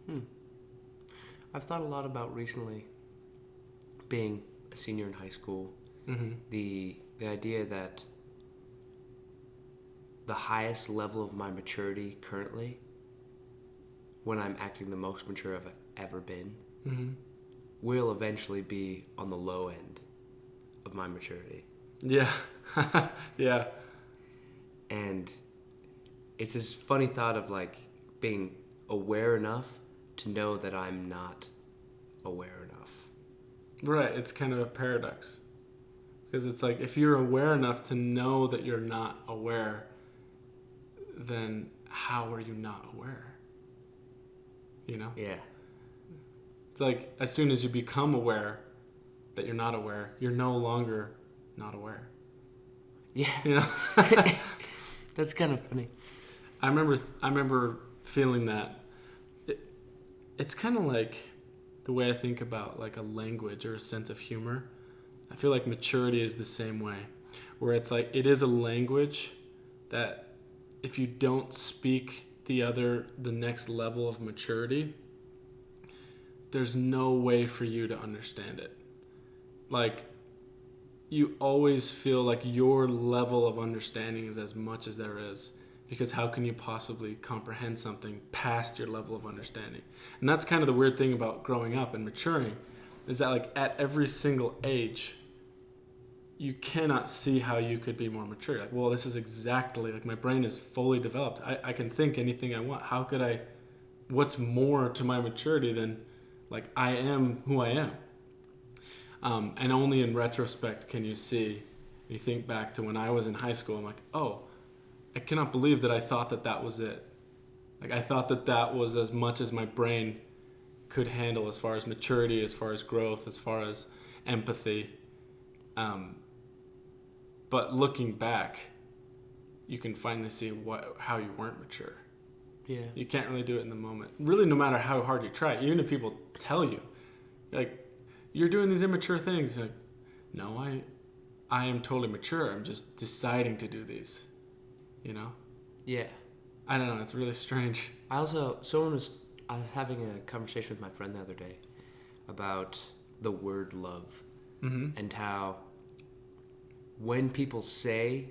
Hmm. I've thought a lot about recently being a senior in high school. Mm-hmm. The idea that the highest level of my maturity currently, when I'm acting the most mature I've ever been, Mm-hmm. will eventually be on the low end of my maturity. Yeah. Yeah. And it's this funny thought of like being aware enough to know that I'm not aware enough. Right. It's kind of a paradox. Because it's like if you're aware enough to know that you're not aware, then how are you not aware? You know? Yeah. It's like as soon as you become aware that you're not aware, you're no longer not aware. Yeah. You know? That's kind of funny. I remember feeling that. It's kind of like the way I think about like a language or a sense of humor. I feel like maturity is the same way, where it's like it is a language that if you don't speak the next level of maturity, there's no way for you to understand it. Like you always feel like your level of understanding is as much as there is, because how can you possibly comprehend something past your level of understanding? And that's kind of the weird thing about growing up and maturing, is that like at every single age you cannot see how you could be more mature. Like, well, this is exactly like my brain is fully developed. I can think anything I want. How could I? What's more to my maturity than like I am who I am? And only in retrospect can you see. You think back to when I was in high school. I'm like, oh, I cannot believe that I thought that that was it. Like I thought that that was as much as my brain could handle as far as maturity, as far as growth, as far as empathy. But looking back, you can finally see how you weren't mature. Yeah. You can't really do it in the moment. Really, no matter how hard you try, even if people tell you, like, you're doing these immature things, like, no, I am totally mature. I'm just deciding to do these, you know? Yeah. I don't know. It's really strange. I was having a conversation with my friend the other day about the word love Mm-hmm. and how when people say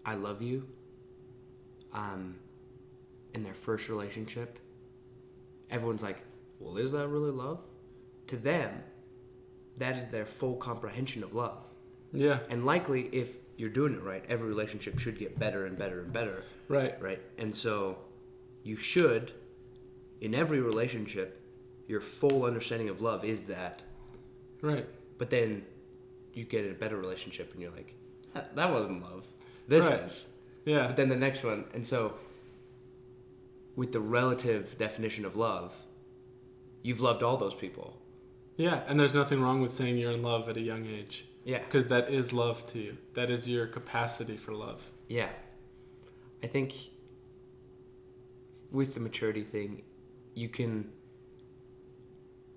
I love you in their first relationship, everyone's like, well, is that really love? To them, that is their full comprehension of love. Yeah. And likely, if you're doing it right, every relationship should get better and better and better. Right. Right? And so you should, in every relationship, your full understanding of love is that. Right. But then you get in a better relationship and you're like, that wasn't love. This Right. is. Yeah. But then the next one. And so with the relative definition of love, you've loved all those people. Yeah. And there's nothing wrong with saying you're in love at a young age. Yeah. Because that is love to you. That is your capacity for love. Yeah. I think with the maturity thing,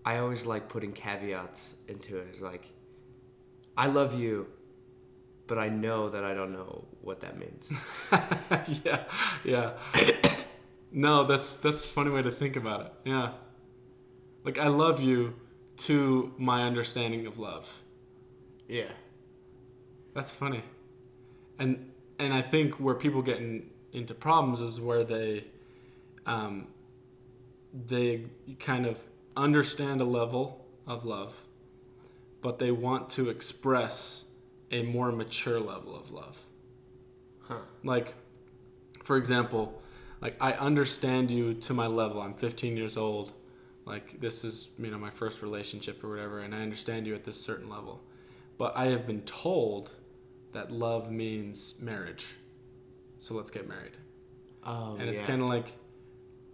I always like putting caveats into it. It's like, I love you, but I know that I don't know what that means. Yeah. Yeah. No, that's a funny way to think about it. Yeah. Like, I love you to my understanding of love. Yeah. That's funny. And I think where people get into problems is where they kind of understand a level of love, but they want to express a more mature level of love. Huh. Like, for example, like I understand you to my level. I'm 15 years old. Like this is, my first relationship or whatever, and I understand you at this certain level. But I have been told that love means marriage. So let's get married. Oh, And it's yeah. kind of like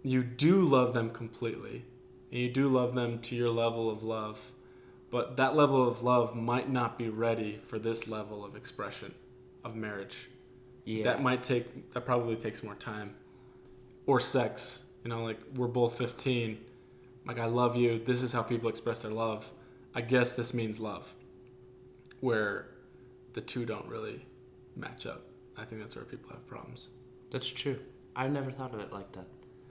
you do love them completely. And you do love them to your level of love. But that level of love might not be ready for this level of expression of marriage. Yeah. That probably takes more time. Or sex. Like we're both 15. Like I love you. This is how people express their love. I guess this means love. Where the two don't really match up. I think that's where people have problems. That's true. I've never thought of it like that.